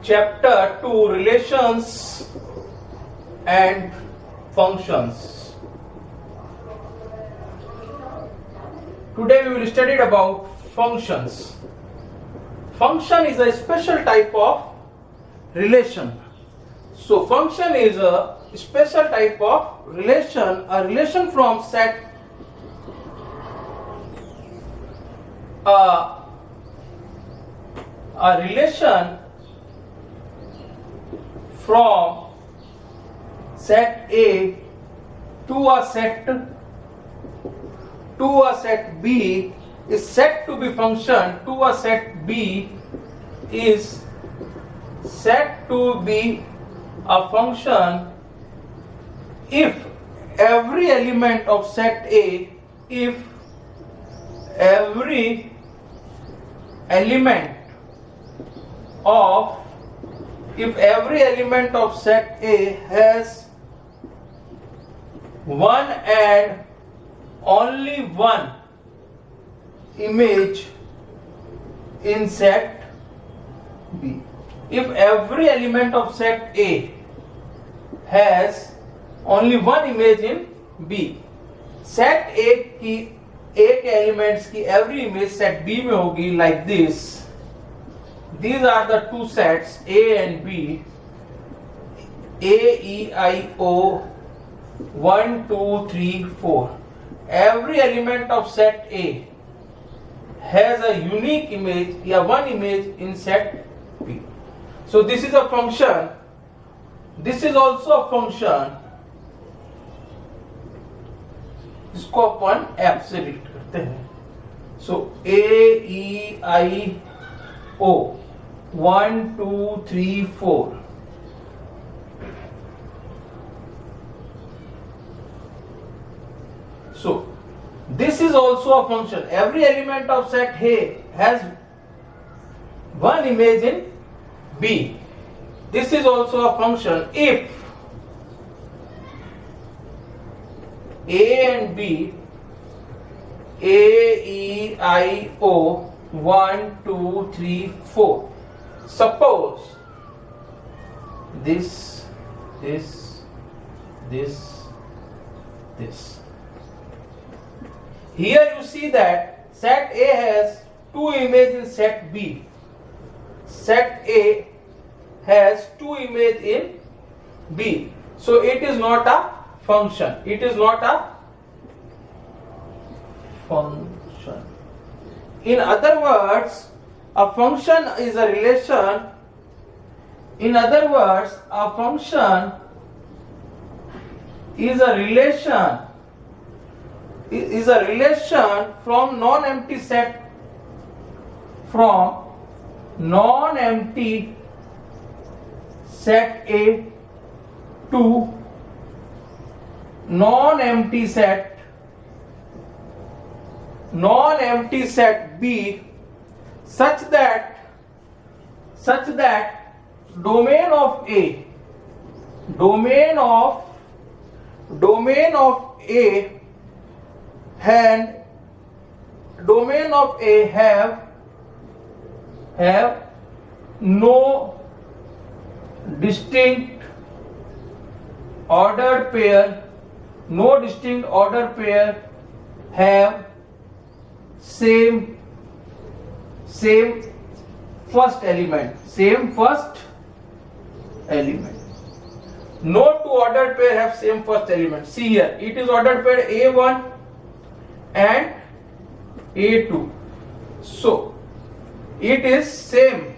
Chapter 2, Relations and Functions. Today we will study about functions. Function is a special type of relation. So function is a special type of relation, a relation from set a relation from set A to a set B is said to be function to a set B is said to be a function if every element of set A if every element of set A has one and only one image in set B. If every element of set A has only one image in B, set A की एक elements की every image set B में होगी like this. These are the two sets A and B. A, E, I, O 1, 2, 3, 4. Every element of set A has a unique image, one image in set B. So this is a function. This is also a function. इसको अपन F से read करते हैं. So A, E, I, O 1, 2, 3, 4. So this is also a function. Every element of set A has one image in B. This is also a function if A and B, A, E, I, O 1, 2, 3, 4. Suppose this. Here you see that set A has two images in set B. Set A has two images in B. So it is not a function. It is not a function. In other words, a function is a relation. In other words, a function is a relation from non-empty set A to non-empty set B such that domain of A have no distinct ordered pair, have same first element. No two ordered pair have same first element. See here, it is ordered pair A1 and A2. So it is same.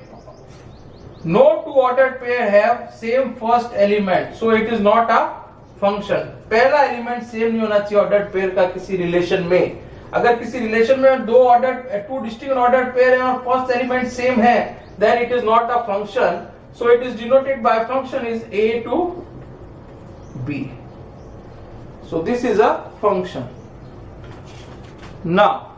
No two ordered pair have same first element. So it is not a function. पहला element same नहीं होना चाहिए ordered pair का किसी relation में. अगर किसी relation में टू डिस्टिंक्ट ऑर्डर्ड पेयर है और फर्स्ट एलिमेंट सेम है, then it is not a function. So it is denoted by function is A to B. So this is a function. Now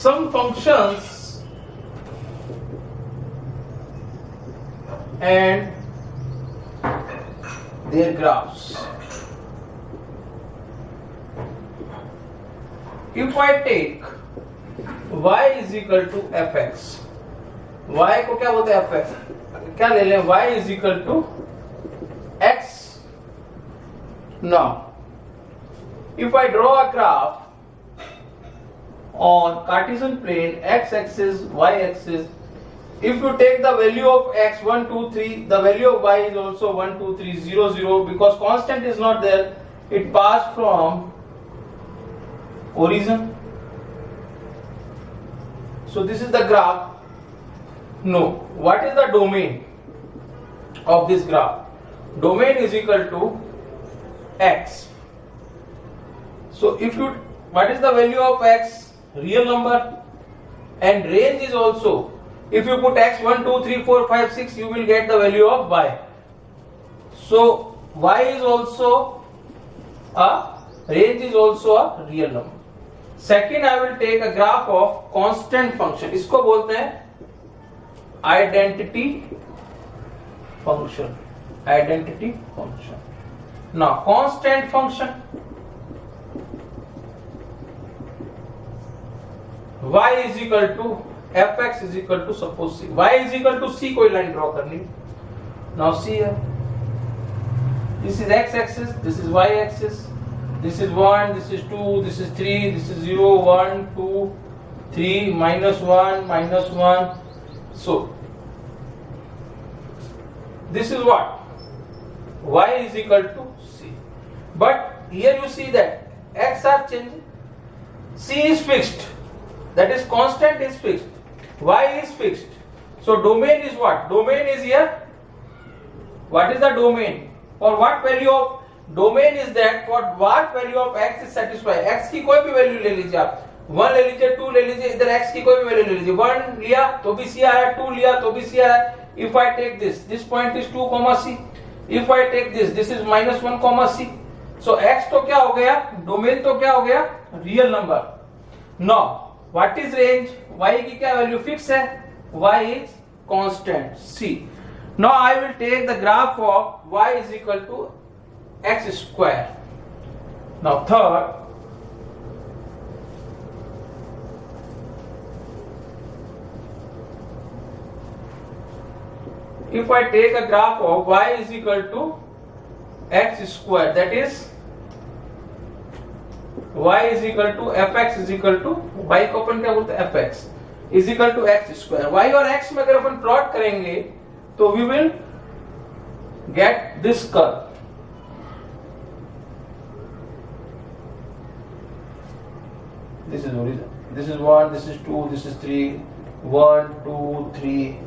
some functions and their graphs. If I take y is equal to fx, y को क्या बोलते हैं fx, क्या ले लें, y is equal to x. Now if I draw a graph on Cartesian plane, x axis, y axis, if you take the value of x 1 2 3, the value of y is also 1 2 3 0 0, because constant is not there, it passed from origin. So this is the graph. No, what is the domain of this graph? Domain is equal to x. So if you, what is the value of x? Real number. And range is also, if you put x 1 2 3 4 5 6, you will get the value of y. So y is also a, range is also a real number. Second, I will take a graph of constant function. इसको बोलते हैं identity function. Identity function. Now constant function, y is equal to fx is equal to, suppose c, y is equal to c, कोई line draw करनी. Now see here, this is x axis, this is y axis, this is 1, this is 2, this is 3, this is 0 1 2 3 minus 1 minus 1. So this is what, y is equal to c. But here you see that x are changing, c is fixed, that is constant is fixed, y is fixed. So domain is what, domain is here. What is the domain? For what value of, domain is that for what value of x is satisfied. x की कोई भी value ले लीजिए आप, 1 ले लीजिए, 2 ले लीजिए, इधर x की कोई भी वैल्यू ले लीजिए, 1 लिया तो भी c आया, 2 लिया तो भी c आया. If I take this point is 2, c. If I take this is minus 1, c. So x तो क्या हो गया, डोमेन तो क्या हो गया, real number. Now what is range? y की क्या वैल्यू फिक्स है, y is constant, c. Now I will take the graph of y is equal to x square. Now third, if I take a graph of y is equal to x square, that is y is equal to fx is equal to, y को अपन क्या बोलते हैं, fx is equal to x square. y और x में अगर अपन plot करेंगे तो we will get this curve. This is origin, this is 1, this is 2, this is 3, 1 2 3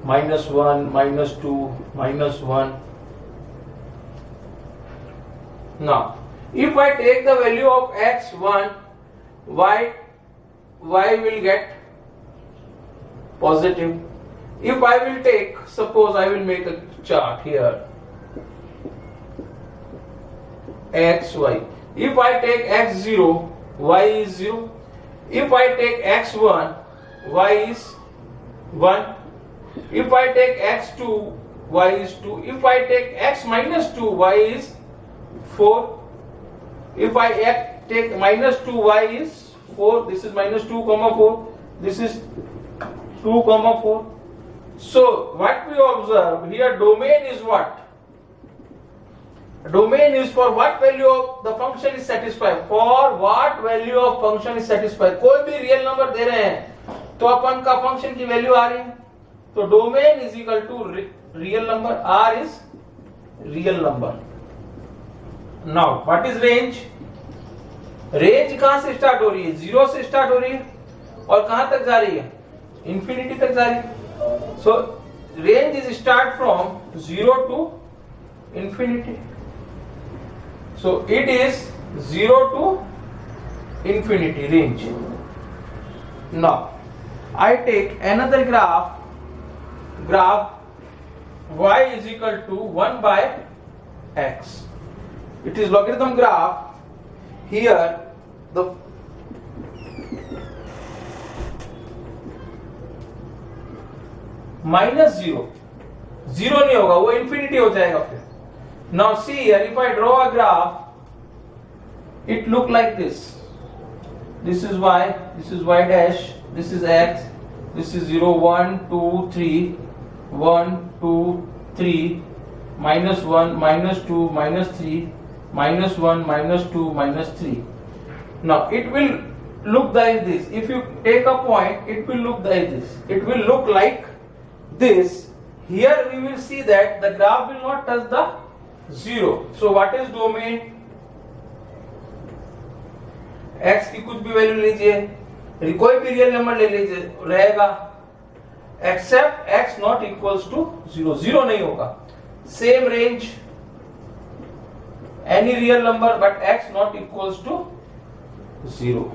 minus 1 minus 2 minus 1. Now if I take the value of x1, y will get positive. If I will take, suppose I will make a chart here, x y. If I take x0, y is 0. If I take x1, y is 1. If I take x2, y is 2. If I take x minus 2, y is 4. If I take minus 2, y is 4. This is minus 2, 4. This is 2, 4. So what we observe here, domain is what? Domain is for what value of the function is satisfied. For what value of function is satisfied. कोई भी real number दे रहे हैं तो अपन का function की value आ रही है, तो domain is equal to real number, r is real number. Now what is range? Range कहां से स्टार्ट हो रही है? 0 से स्टार्ट हो रही है और कहां तक जा रही है? इंफिनिटी तक जा रही है. So range is start from 0 to infinity. So it is 0 to infinity range. Now I take another graph y is equal to 1 by x. It is logarithm graph. Here the -0 नहीं होगा, वो infinity हो जाएगा. फिर Now see here, if I draw a graph, it look like this. This is y, this is y dash, this is x, this is 0, 1, 2, 3, 1, 2, 3, minus 1, minus 2, minus 3, minus 1, minus 2, minus 3. Now it will look like this. If you take a point, it will look like this. It will look like this. Here we will see that the graph will not touch the 0. So what is domain? x की कुछ भी value लीजिए, कोई भी real number ले लीजिए, रहेगा except x not equals to 0. 0 नहीं होगा. Same range, any real number but x not equals to 0.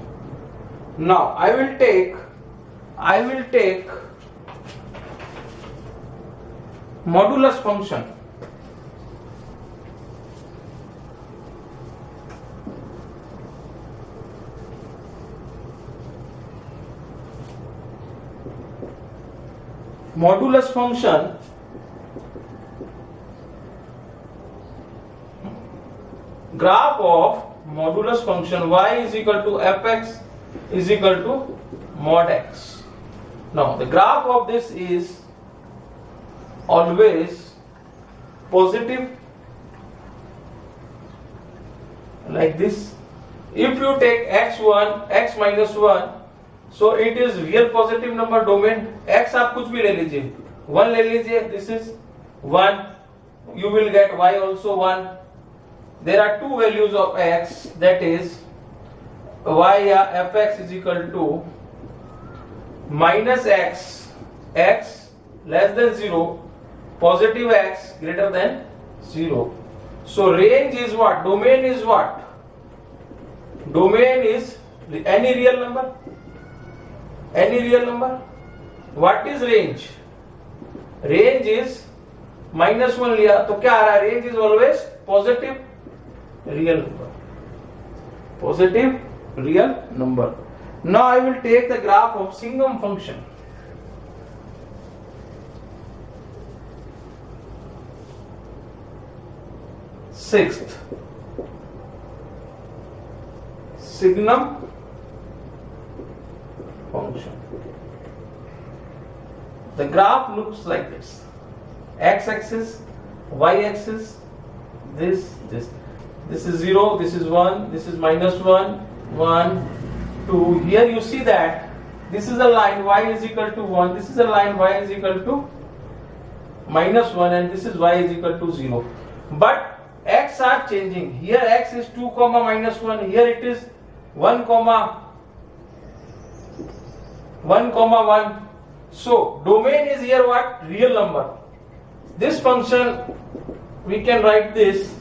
Now I will take modulus function. Modulus function graph of modulus function y is equal to fx is equal to mod x. Now the graph of this is always positive like this. If you take x1 x minus 1, so it is real positive number domain. x आप कुछ भी ले लीजिए, 1 ले लीजिए, this is 1, you will get y also 1. There are two values of x, that is y fx is equal to minus x, x less than 0, positive x greater than 0. So range is what? Domain is what? Domain is any real number. Any real number. What is range? Range is minus 1 लिया तो क्या आ रहा है? Range is always positive real number. Positive real number. Now I will take the graph of Singham function. Sixth, Singham function. The graph looks like this. X-axis, y-axis, this. This is 0, this is 1, this is minus 1, 1, 2. Here you see that this is a line y is equal to 1, this is a line y is equal to minus 1, and this is y is equal to 0. But x are changing. Here x is 2 comma minus 1, here it is 1 comma 1. So domain is here what? Real number. This function we can write this.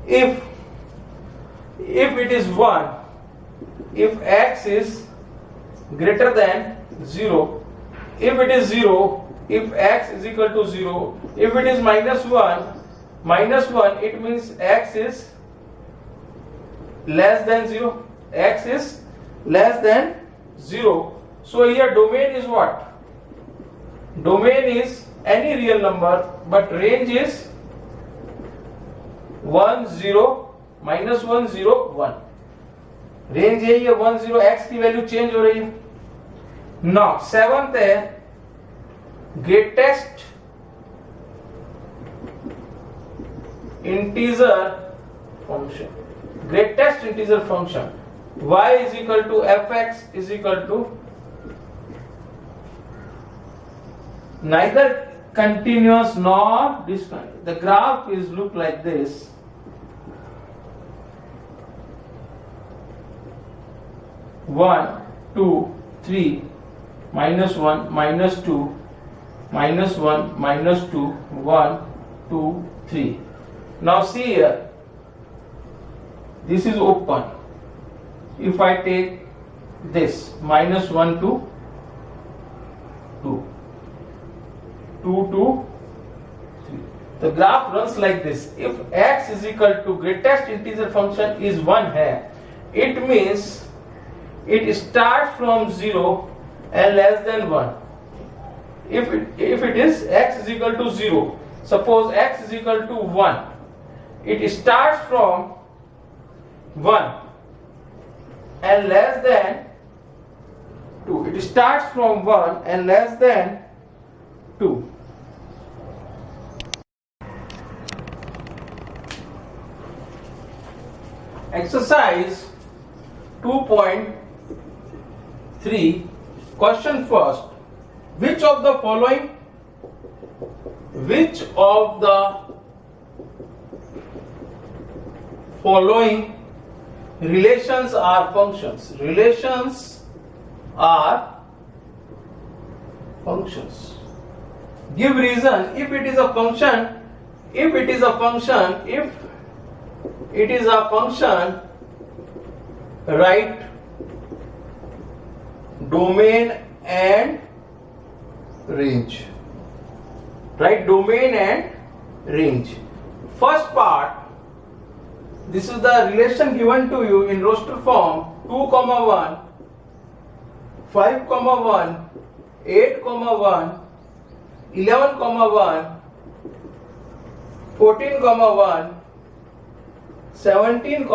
If it is 1, if x is greater than 0, if it is 0, if x is equal to 0, if it is minus 1, it means x is less than 0. X is less than 0. So here domain is what? Domain is any real number, but range is 1 0 minus 1 0 1. Range यही है 1 0. x की value change हो रही है. Now seventh है greatest integer function. Greatest integer function y is equal to fx is equal to neither continuous nor discontinuous. The graph is look like this. 1 2 3 minus 1 minus 2 minus 1 minus 2 1 2 3. Now see here, this is open. If I take this minus 1 to 2 to 3, the graph runs like this. If x is equal to greatest integer function is 1 है, it means it starts from 0 and less than 1. If it is x is equal to 0, suppose x is equal to 1, it starts from 1 and less than 2. It starts from 1 and less than 2. Exercise 2.3. Question first. Which of the following relations are functions? Relations are functions. Give reason. If it is a function, write domain and range. First part, this is the relation given to you in roster form: 2, 1, 5, 1, 8, 1, 11, 1, 14, 1, 17,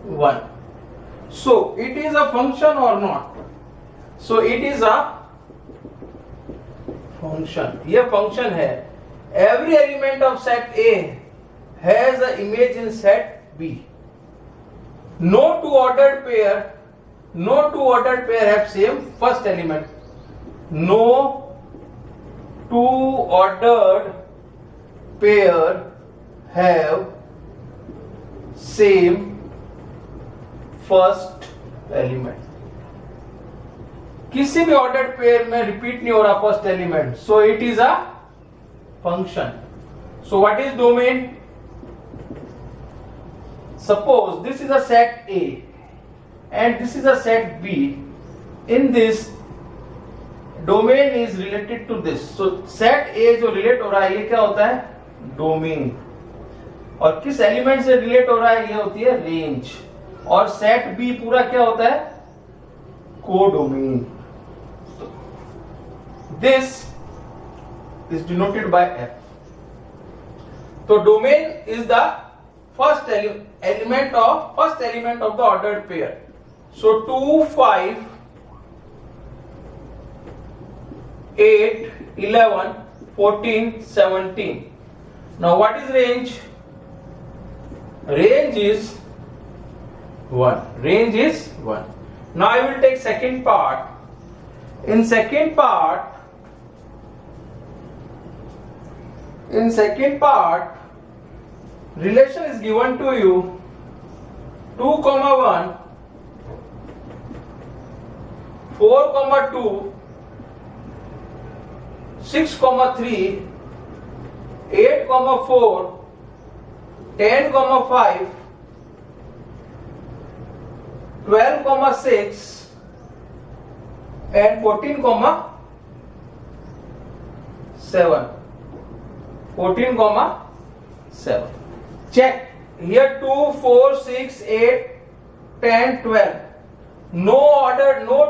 1. So it is a function or not? So it is a function. यह function है. Every element of set A has an image in set B. No two ordered pair have same first element. No two ordered pair have same first element. किसी भी ordered pair में repeat नहीं हो रहा first element, so it is a function. So what is domain? Suppose this is a set A and this is a set B. In this domain is related to this. So set A जो relate हो रहा है ये क्या होता है? Domain. और किस एलिमेंट से रिलेट हो रहा है? ये होती है रेंज. और सेट बी पूरा क्या होता है? Codomain. This is denoted by F. तो domain is the first element of the ordered pair. So 2, 5, 8, 11, 14, 17. Now what is range? Range is 1. Range is 1. Now I will take second part. In second part, relation is given to you: 2, 1, 4, 2, 6, 3, 8, 4, 10, 5, 12, 6 and 14, 7. 14, 7. Check here: 2, 4, 6, 8, 10, 12. No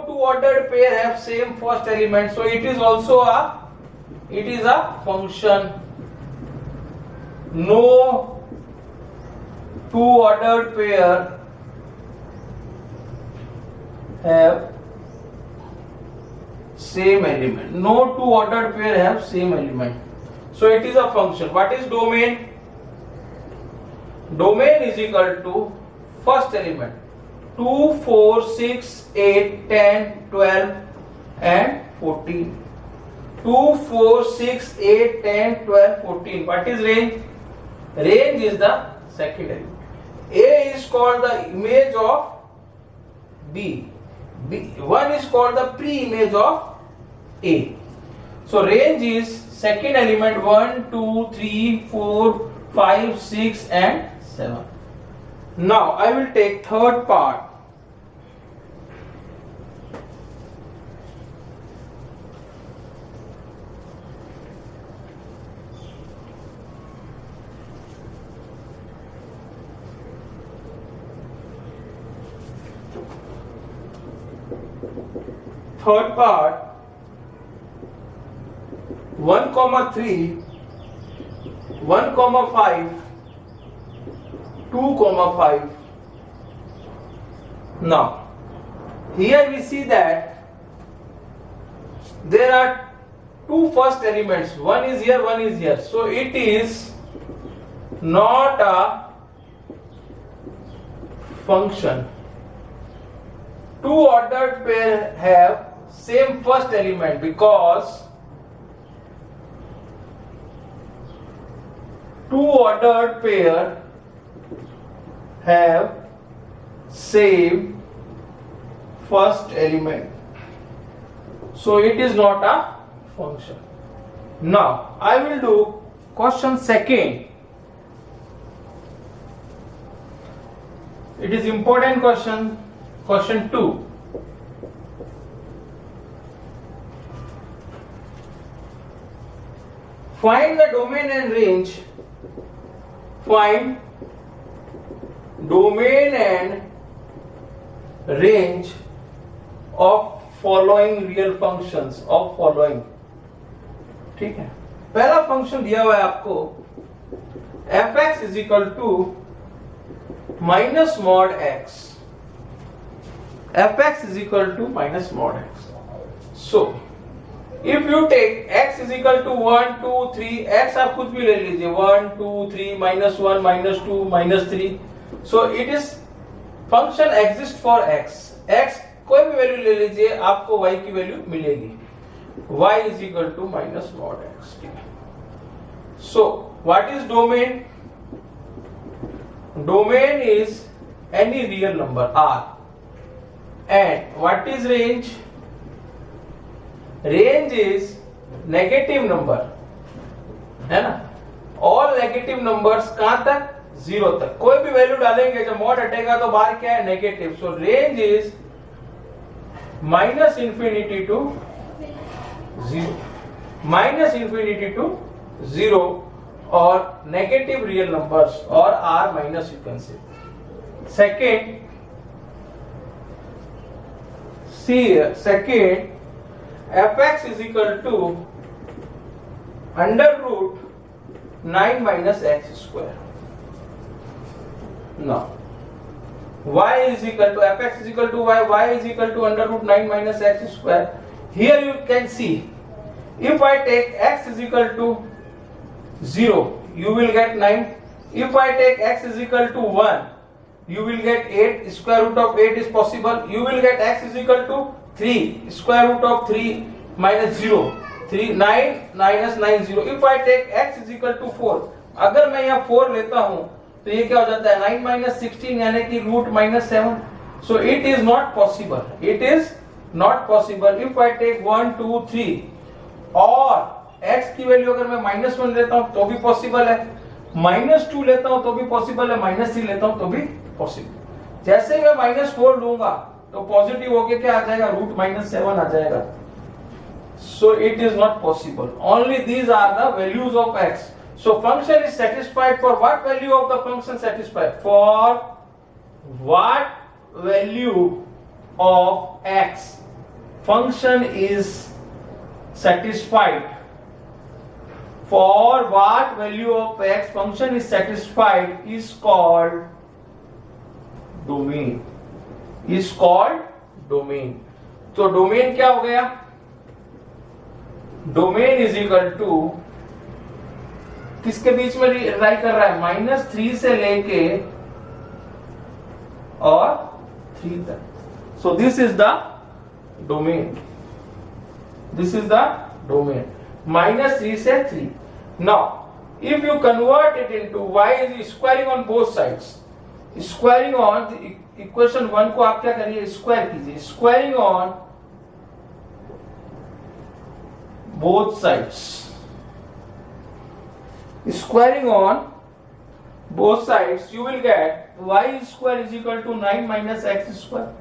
two ordered pair have same first element, so it is also a function. No two ordered pair have same element. No two ordered pair have same element. So it is a function. What is domain? Domain is equal to first element: 2, 4, 6, 8, 10, 12 and 14. 2, 4, 6, 8, 10, 12, 14. What is range? Range is the second element. A is called the image of B. One is called the pre-image of A. So range is second element: 1, 2, 3, 4, 5, 6 and 7. Now I will take third part. Third part: 1, 3, 1, 5, 2, 5. Now, here we see that there are two first elements. One is here, one is here. So it is not a function. Two ordered pair have same first element because two ordered pair have same first element. So it is not a function. Now I will do question second. It is important question. Question 2. Find the domain and range. Find domain and range of following real functions of following. ठीक है, पहला function दिया हुआ है आपको f(x) is equal to minus mod x. f(x) is equal to minus mod x. So if you take x is equal to 1, 2, 3, x आप कुछ भी ले लीजिए 1, 2, 3, minus 1, minus 2, minus 3. So it is function exists for x. x कोई भी value ले लीजिए आपको y की वैल्यू मिलेगी. y is equal to minus mod x. So what is domain? Domain is any real number r. And what is range? Range is negative number, है ना. All negative numbers कहां तक? 0 तक. कोई भी वैल्यू डालेंगे जब मॉड हटेगा तो बाहर क्या है? Negative. So range is minus infinity to 0, minus infinity to 0 और नेगेटिव रियल नंबर्स और R minus you can say. Second, second f(x) is equal to under root 9 minus x square. Now y is equal to f(x) is equal to y is equal to under root 9 minus x square. Here you can see if I take x is equal to 0 you will get 9. If I take x is equal to 1 you will get 8. Square root of 8 is possible. You will get x is equal to 3. Square root of 3 minus 0. 3, 9 minus 9, 0. If I take x is equal to 4, अगर मैं यहाँ 4 लेता हूँ तो ये क्या हो जाता है? 9 minus 16 यानी कि root minus 7. So it is not possible. It is not possible. If I take 1, 2, 3 और x की वैल्यू अगर मैं -1 लेता हूँ तो भी पॉसिबल है, -2 लेता हूँ तो भी पॉसिबल है, -3 लेता हूँ तो भी पॉसिबल. जैसे ही मैं -4 लूंगा तो पॉजिटिव होके क्या आ जाएगा? रूट -7 आ जाएगा. So it is not possible. Only these are the values of x. So function is satisfied for what value of the function satisfied? For what value of x function is satisfied. For what value of x function is satisfied is called domain. Is called domain. तो domain क्या हो गया? Domain is equal to किसके बीच में right कर रहा है? -3 से लेके और 3 तक. So this is the domain. This is the domain. -3 से 3. Now, if you convert it into y is squaring on both sides. Squaring on the equation 1 को आप क्या करिए? स्क्वायर कीजिए. Squaring on both sides. Squaring on both sides, you will get y square is equal to 9 minus x square.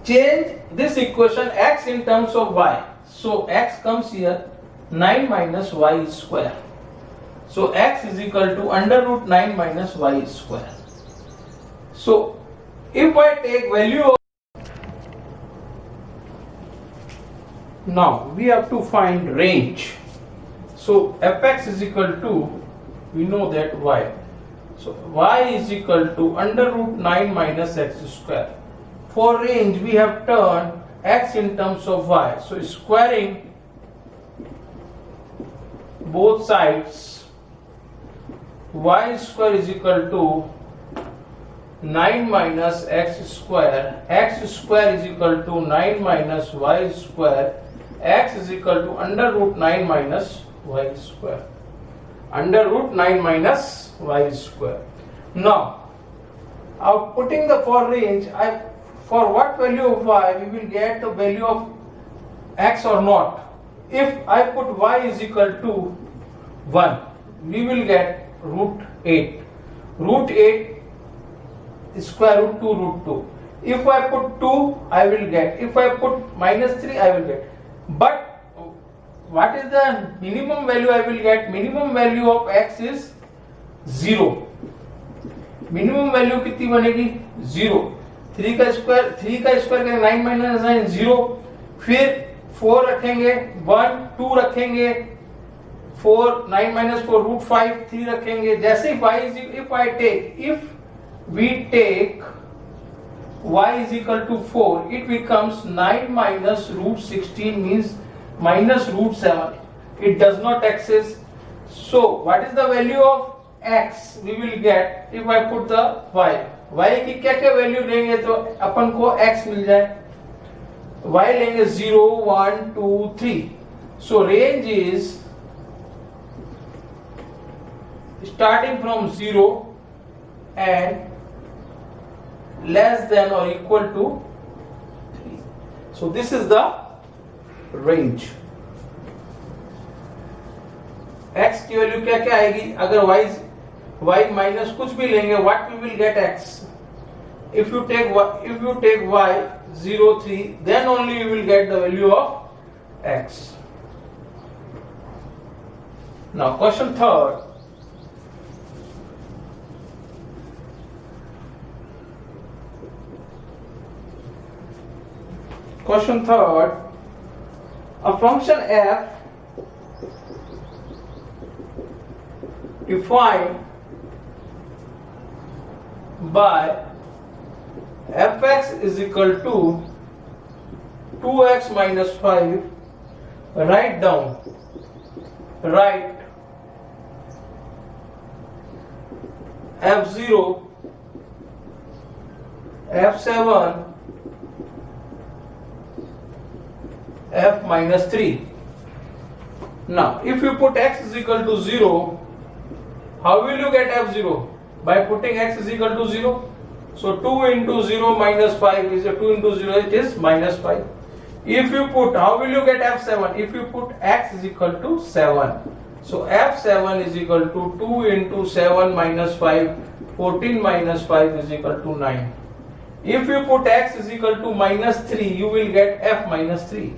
Change this equation x in terms of y. So x comes here 9 minus y square. So x is equal to under root 9 minus y square. So if I take value of, now we have to find range. So fx is equal to, we know that y. So y is equal to under root 9 minus x square. For range we have turned x in terms of y. So squaring both sides, y square is equal to 9 minus x square is equal to 9 minus y square, x is equal to under root 9 minus y square. Under root 9 minus y square. Now, putting the for range, for what value of y we will get the value of x or not. If I put y is equal to 1, we will get root 8. Root 8 is square root 2 root 2. If I put 2, I will get. If I put minus 3, I will get. But what is the minimum value I will get? Minimum value of x is 0. Minimum value कितनी बनेगी? 0. 3 का square करेंगे 9 minus 9 0. फिर 4 रखेंगे, 1 2 रखेंगे, 4 9 minus 4 root 5 3 रखेंगे. जैसे if we take y is equal to 4, it becomes 9 minus root 16 means minus root 7. It does not exist. So what is the value of x we will get if I put the y? y की क्या क्या value लेंगे तो अपन को x मिल जाए. y लेंगे 0 1 2 3. So range is starting from 0 and less than or equal to 3. So this is the range. x की value क्या क्या आएगी? अगर y माइनस कुछ भी लेंगे, what we will get x. If you take y 0 3, then only you will get the value of x. Now question third. Question third. A function f defined by fx is equal to 2x minus 5. Write f0, f7, f minus 3. Now if you put x is equal to 0, how will you get f0? By putting x is equal to 0. So 2 into 0 minus 5 is 2 into 0, it is minus 5. If you put, how will you get f7? If you put x is equal to 7. So f7 is equal to 2 into 7 minus 5, 14 minus 5 is equal to 9. If you put x is equal to minus 3, you will get f minus 3.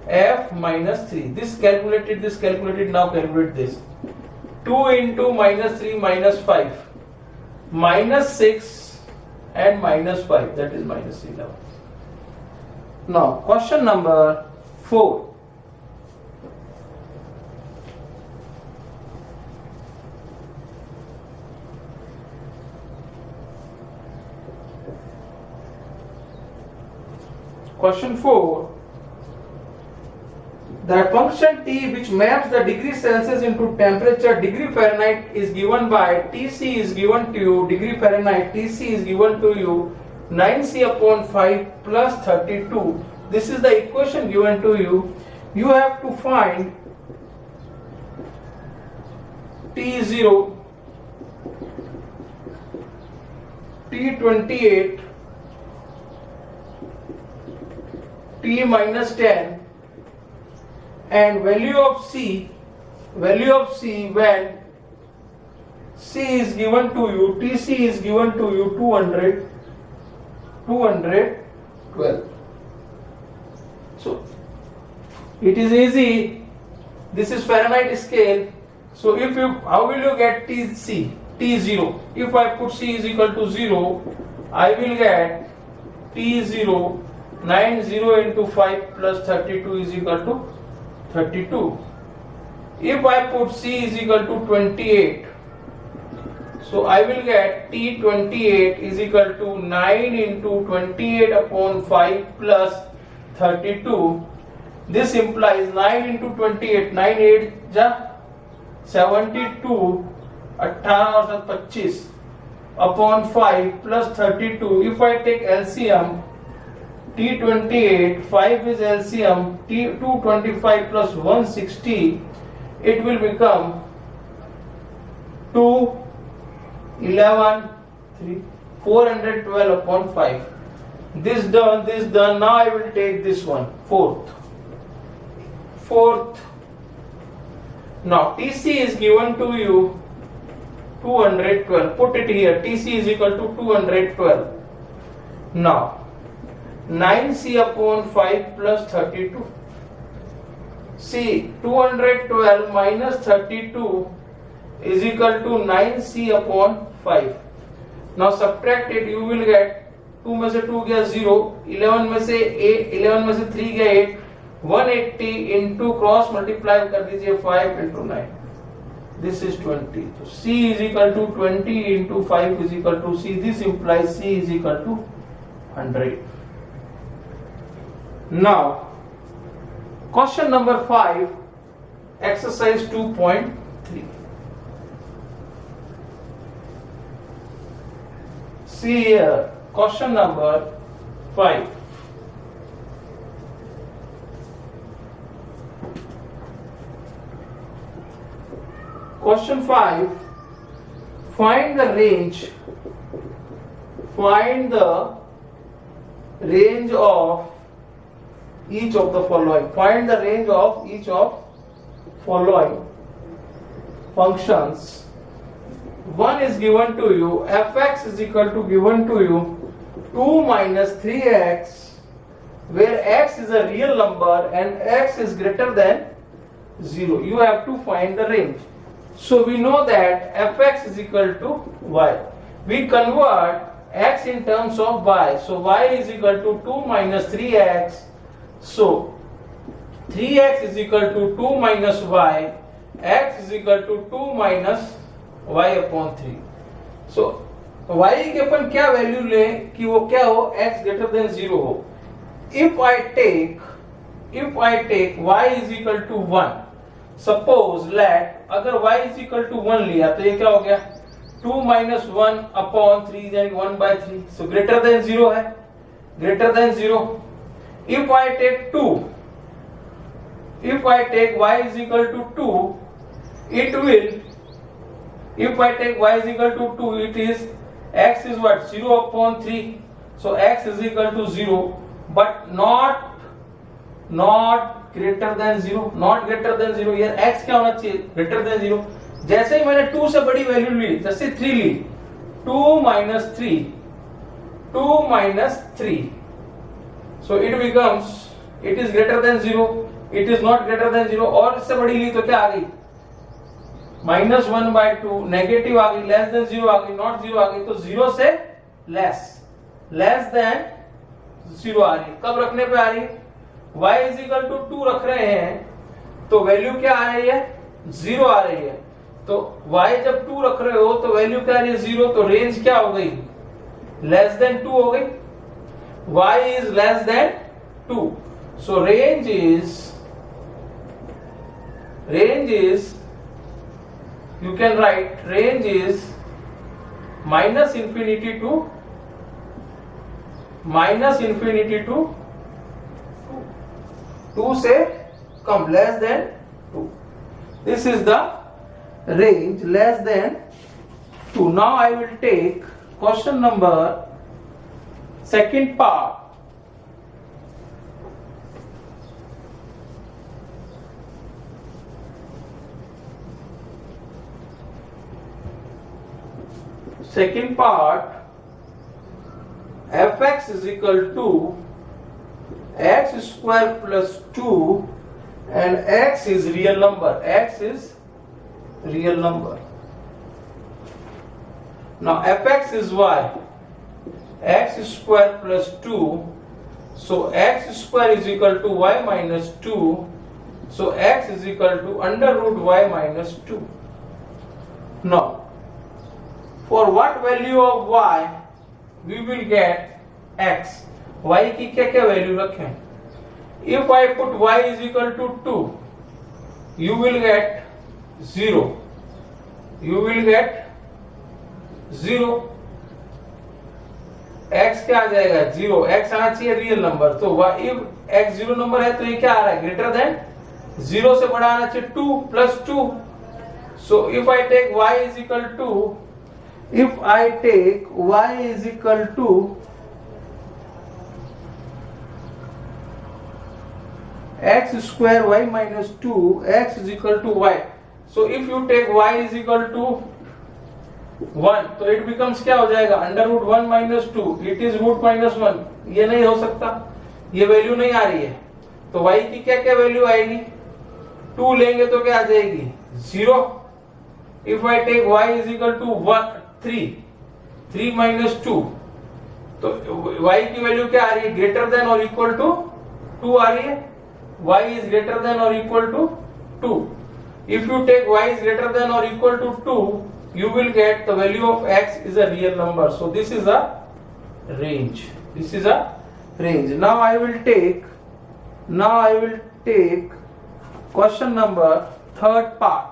F minus 3. This calculated, now calculate this. 2 into minus 3 minus 5. Minus 6 and minus 5, that is minus 11. Now question number 4. Question 4. The function t which maps the degree Celsius into temperature degree Fahrenheit is given by Tc is given to you, degree Fahrenheit Tc is given to you 9c upon 5 plus 32. This is the equation given to you. You have to find T0, T28, T minus 10 and value of C when C is given to you, Tc is given to you 212. So it is easy. This is Fahrenheit scale. So if you, how will you get Tc? T0. If I put C is equal to 0, I will get T0 90 into 5 plus 32 is equal to 32. If I put C is equal to 28, So I will get T28 is equal to 9 into 28 upon 5 plus 32. This implies 9 into 28, 9 8 जा 72, 18 और 25 upon 5 plus 32. If I take LCM, T28, 5 is LCM, T225 plus 160, it will become 2, 11, 3, 412 upon 5. This done, this done. Now I will take this one, fourth. Now TC is given to you 212. Put it here. TC is equal to 212. Now 9C upon 5 plus 32. See, 212 minus 32 is equal to 9C upon 5. Now subtract it, you will get 2 में से 2 गया 0, 11 में से 3 गया 8, 180 into cross multiply कर दीजिए 5 into 9. This is 20. So C is equal to 20 into 5 is equal to C. This implies C is equal to 100. Now, question number 5, exercise 2.3. See here, question number 5. Question 5, find the range of each of the following. Find the range of each of following functions. One is given to you, fx is equal to given to you 2 minus 3x, where x is a real number and x is greater than 0. You have to find the range. So we know that fx is equal to y. We convert x in terms of y. So y is equal to 2 minus 3x. So 3x is equal to 2 minus y. X is equal to 2 minus y upon 3. So y के अपन क्या value लें कि वो क्या हो, x greater than 0 हो. If I take y is equal to 1, suppose let अगर y is equal to 1 लिया तो ये क्या हो गया, 2 minus 1 upon 3 यानी 1 by 3. So greater than 0 है, greater than 0. If I take y is equal to 2, it will, if I take y is equal to 2, it is x is what, 0 upon 3. So x is equal to 0, but not greater than 0, not greater than 0. यार x क्या होना चाहिए, greater than 0. जैसे ही मैंने 2 से बड़ी value ली, जैसे 3 ली, 2 minus 3, so it becomes, it is greater than 0, it is not greater than 0. और इससे बड़ी ली तो क्या आ गई, -1 by 2, नेगेटिव आ गई, लेस देन 0 आ गई, नॉट 0 आ गई. तो 0 से लेस देन 0 आ रही. कब रखने पे आ रही, y is equal to 2 रख रहे हैं तो वैल्यू क्या आ रही है, 0 आ रही है. तो y जब 2 रख रहे हो तो वैल्यू क्या आ रही है, 0. तो रेंज क्या हो गई, लेस देन 2 हो गई. y is less than 2. So range is, you can write range is minus infinity to 2 से कम, less than 2. This is the range less than 2. Now I will take question number second part. Second part, fx is equal to x square plus 2 and x is real number. Now fx is y, x square plus 2, so x square is equal to y minus 2, so x is equal to under root y minus 2. Now for what value of y we will get x. y की क्या क्या value रखें? If I put y is equal to 2, you will get 0. You will get 0. x क्या आ जाएगा? 0. x आना चाहिए real number, तो if x 0 number है तो ये क्या आ रहा है? ग्रेटर देन 0 से बड़ा आना चाहिए 2 plus 2. So if I take y is equal to, if I take y is equal to x square y minus 2, x is equal to y. So if you take y is equal to 1, तो it becomes क्या हो जाएगा? Under root 1 minus 2, it is root minus 1. ये नहीं हो सकता, ये value नहीं आ रही है. तो y की क्या क्या वैल्यू आएगी? 2 लेंगे तो क्या आ जाएगी? 0. If I take y is equal to 3 minus 2, तो y की वैल्यू क्या आ रही है? ग्रेटर देन और इक्वल टू 2 आ रही है. y is greater than or equal to 2. If you take y is greater than or equal to 2, you will get the value of x is a real number. So this is a range. This is a range. Now I will take question number third part.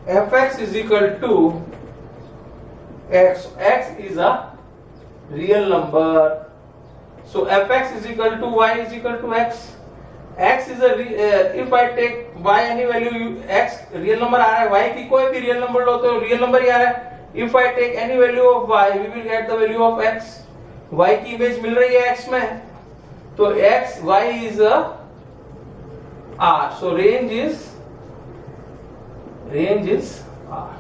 fx is equal to x. X is a real number. So fx is equal to y is equal to x. X is a if I take y any value, x real number आ रहा है, y की कोई भी real number लो तो real number ही आ रहा है. If I take any value of y, we will get the value of x. y की image मिल रही है x में, तो x y is a r. So range is r.